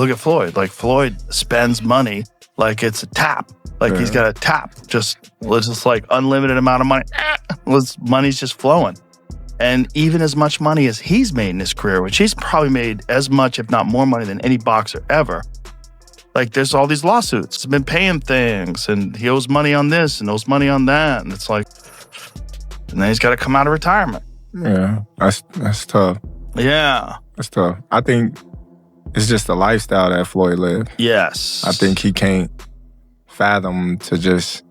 look at Floyd. Like Floyd spends money like it's a tap. Like he's got a tap. It's just like unlimited amount of money. Money's just flowing. And even as much money as he's made in his career, which he's probably made as much, if not more money than any boxer ever. Like there's all these lawsuits. He's been paying things and he owes money on this and owes money on that. And it's like, and then he's got to come out of retirement. Yeah, that's tough. Yeah. That's tough. I think it's just the lifestyle that Floyd lived. Yes. I think he can't fathom to just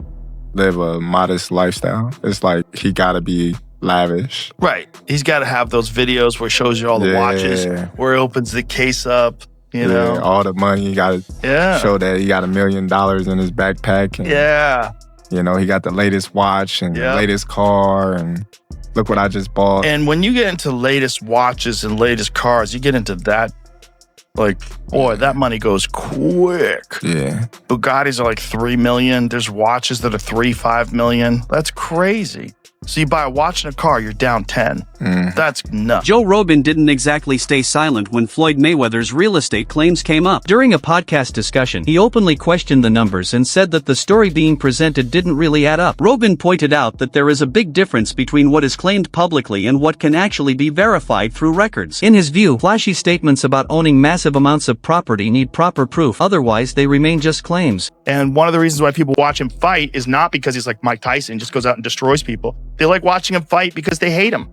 live a modest lifestyle. It's like he got to be lavish. Right. He's got to have those videos where he shows you all the watches, where he opens the case up, you know. All the money. You got to show that he got $1 million in his backpack. And, you know, he got the latest watch and the latest car and look what I just bought. And when you get into latest watches and latest cars, you get into that, like, boy, that money goes quick. Yeah. Bugattis are like 3 million. There's watches that are 3-5 million. That's crazy. So you buy a watch and a car, you're down 10. That's nuts. Joe Rogan didn't exactly stay silent when Floyd Mayweather's real estate claims came up. During a podcast discussion, he openly questioned the numbers and said that the story being presented didn't really add up. Rogan pointed out that there is a big difference between what is claimed publicly and what can actually be verified through records. In his view, flashy statements about owning massive amounts of property need proper proof, otherwise they remain just claims. And one of the reasons why people watch him fight is not because he's like Mike Tyson, just goes out and destroys people. They like watching him fight because they hate him.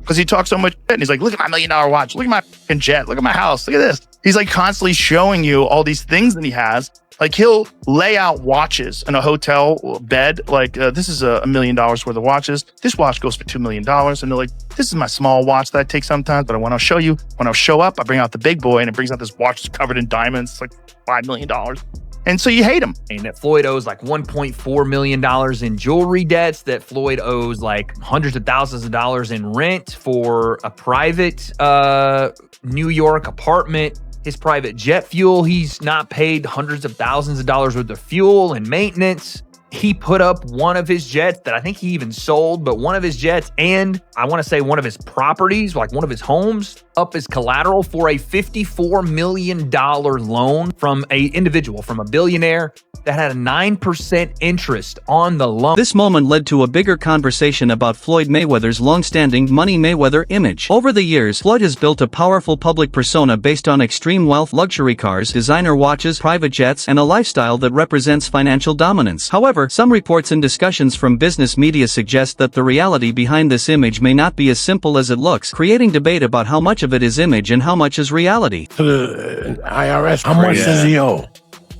Because he talks so much shit and he's like, look at my $1 million watch. Look at my fucking jet. Look at my house. Look at this. He's like constantly showing you all these things that he has. Like he'll lay out watches in a hotel bed. Like this is $1 million worth of watches. This watch goes for $2 million. And they're like, this is my small watch that I take sometimes. But when I'll show you, when I show up, I bring out the big boy and it brings out this watch that's covered in diamonds. It's like $5 million. And so you hate him. And that Floyd owes like $1.4 million in jewelry debts, that Floyd owes like hundreds of thousands of dollars in rent for a private New York apartment. His private jet fuel, he's not paid hundreds of thousands of dollars worth of fuel and maintenance. He put up one of his jets that I think he even sold, but one of his jets and I want to say one of his properties, like one of his homes, up as collateral for a $54 million loan from an individual, from a billionaire that had a 9% interest on the loan. This moment led to a bigger conversation about Floyd Mayweather's long-standing Money Mayweather image. Over the years, Floyd has built a powerful public persona based on extreme wealth, luxury cars, designer watches, private jets, and a lifestyle that represents financial dominance. However, some reports and discussions from business media suggest that the reality behind this image may not be as simple as it looks, creating debate about how much of it is image and how much is reality. To the IRS, how much does he owe?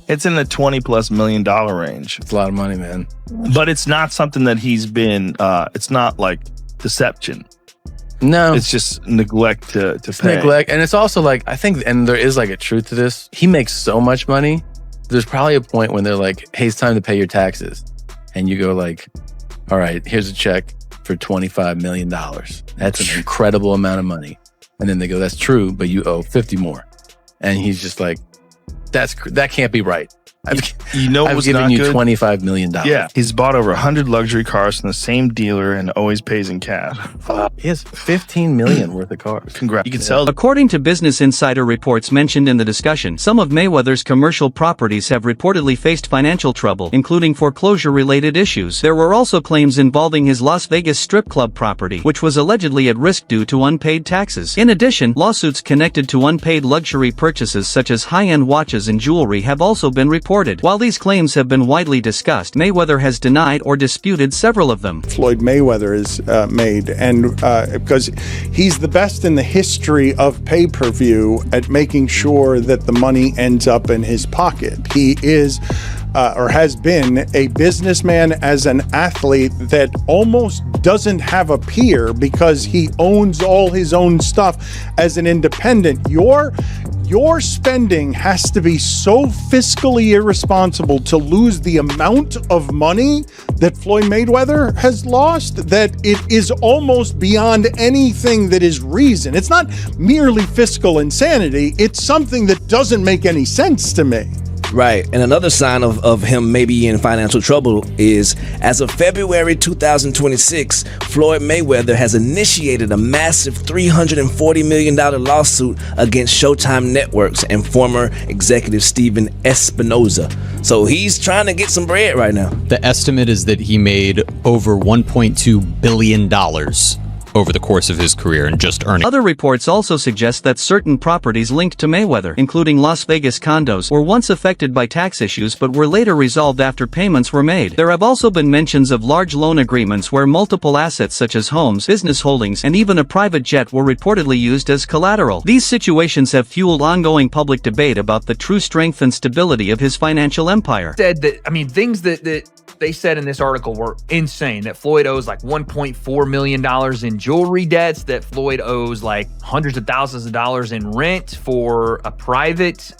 It's in the $20+ million range. It's a lot of money, man. But it's not something that he's been, it's not like deception. No. It's just neglect to pay. Neglect. And it's also like, I think, and there is like a truth to this. He makes so much money. There's probably a point when they're like, hey, it's time to pay your taxes. And you go like, all right, here's a check for $25 million. That's an incredible amount of money. And then they go, that's true, but you owe 50 more. And he's just like, that can't be right. You know I've what's given not you good? $25 million. Yeah, he's bought over 100 luxury cars from the same dealer and always pays in cash. He has $15 million worth of cars. Congrats. You can sell. According to Business Insider reports mentioned in the discussion, some of Mayweather's commercial properties have reportedly faced financial trouble, including foreclosure-related issues. There were also claims involving his Las Vegas strip club property, which was allegedly at risk due to unpaid taxes. In addition, lawsuits connected to unpaid luxury purchases such as high-end watches and jewelry have also been reported. While these claims have been widely discussed, Mayweather has denied or disputed several of them. Floyd Mayweather is made, and because he's the best in the history of pay-per-view at making sure that the money ends up in his pocket. He is or has been a businessman as an athlete that almost doesn't have a peer because he owns all his own stuff as an independent. Your spending has to be so fiscally irresponsible to lose the amount of money that Floyd Mayweather has lost that it is almost beyond anything that is reason. It's not merely fiscal insanity. It's something that doesn't make any sense to me. Right. And another sign of him maybe in financial trouble is, as of February 2026, Floyd Mayweather has initiated a massive $340 million lawsuit against Showtime Networks and former executive Steven Espinoza. So he's trying to get some bread right now. The estimate is that he made over $1.2 billion over the course of his career and just earning. Other reports also suggest that certain properties linked to Mayweather, including Las Vegas condos, were once affected by tax issues but were later resolved after payments were made. There have also been mentions of large loan agreements where multiple assets such as homes, business holdings, and even a private jet were reportedly used as collateral. These situations have fueled ongoing public debate about the true strength and stability of his financial empire. Said that, I mean, things that they said in this article were insane. That Floyd owes like $1.4 million in jewelry debts, that Floyd owes like hundreds of thousands of dollars in rent for a private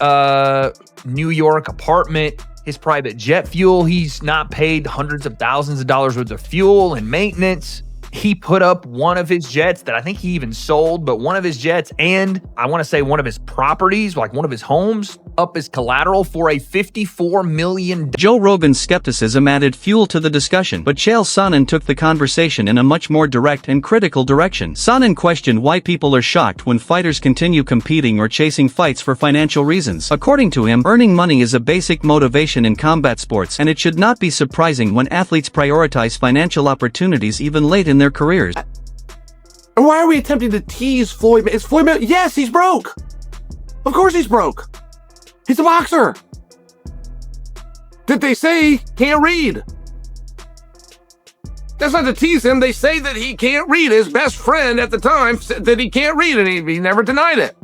New York apartment. His private jet fuel, he's not paid hundreds of thousands of dollars worth of fuel and maintenance. He put up one of his jets that I think he even sold, but one of his jets and I want to say one of his properties, like one of his homes, up as collateral for a $54 million. Joe Rogan's skepticism added fuel to the discussion, but Chael Sonnen took the conversation in a much more direct and critical direction. Sonnen questioned why people are shocked when fighters continue competing or chasing fights for financial reasons. According to him, earning money is a basic motivation in combat sports, and it should not be surprising when athletes prioritize financial opportunities even late in their careers. And why are we attempting to tease Floyd? Is Floyd Mayweather? Yes, he's broke. Of course he's broke. He's a boxer. Did they say can't read? That's not to tease him. They say that he can't read. His best friend at the time said that he can't read, and he never denied it.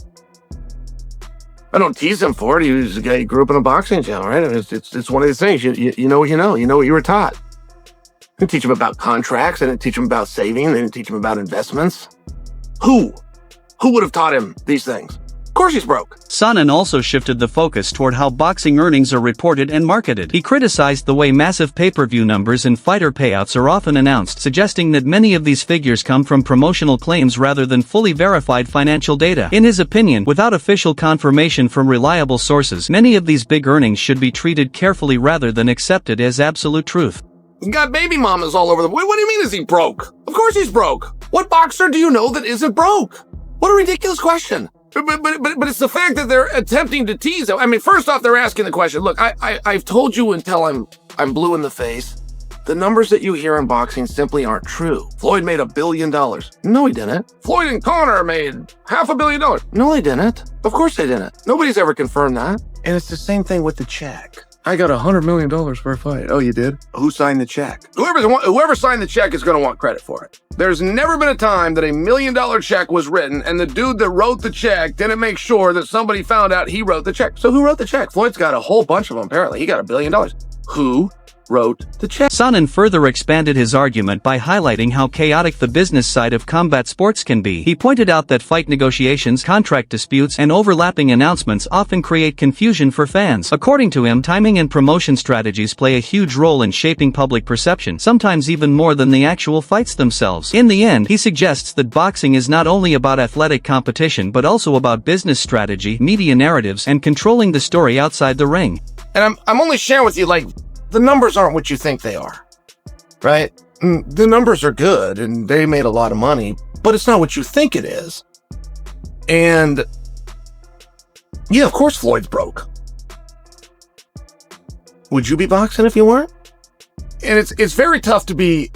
I don't tease him for it. He was a guy who grew up in a boxing gym, right? It's one of these things. You know what you know. You know what you were taught. I didn't teach him about contracts. I didn't teach him about saving. I didn't teach him about investments. Who would have taught him these things? Of course he's broke. Sonnen also shifted the focus toward how boxing earnings are reported and marketed. He criticized the way massive pay-per-view numbers and fighter payouts are often announced, suggesting that many of these figures come from promotional claims rather than fully verified financial data. In his opinion, without official confirmation from reliable sources, many of these big earnings should be treated carefully rather than accepted as absolute truth. You got baby mamas all over the way. What do you mean is he broke? Of course he's broke. What boxer do you know that isn't broke? What a ridiculous question. But it's the fact that they're attempting to tease him. I mean, first off, they're asking the question. Look, I've told you until I'm blue in the face. The numbers that you hear in boxing simply aren't true. Floyd made $1 billion. No, he didn't. Floyd and Conor made $500 million. No, they didn't. Of course they didn't. Nobody's ever confirmed that. And it's the same thing with the check. I got $100 million for a fight. Oh, you did? Who signed the check? Whoever signed the check is going to want credit for it. There's never been a time that $1 million check was written and the dude that wrote the check didn't make sure that somebody found out he wrote the check. So who wrote the check? Floyd's got a whole bunch of them, apparently. He got $1 billion. Who wrote the check? Sonnen further expanded his argument by highlighting how chaotic the business side of combat sports can be. He pointed out that fight negotiations, contract disputes, and overlapping announcements often create confusion for fans. According to him, timing and promotion strategies play a huge role in shaping public perception, sometimes even more than the actual fights themselves. In the end, he suggests that boxing is not only about athletic competition but also about business strategy, media narratives, and controlling the story outside the ring. And I'm only sharing with you, like, the numbers aren't what you think they are, right? The numbers are good and they made a lot of money, but it's not what you think it is. And yeah, of course Floyd's broke. Would you be boxing if you weren't? And it's very tough to be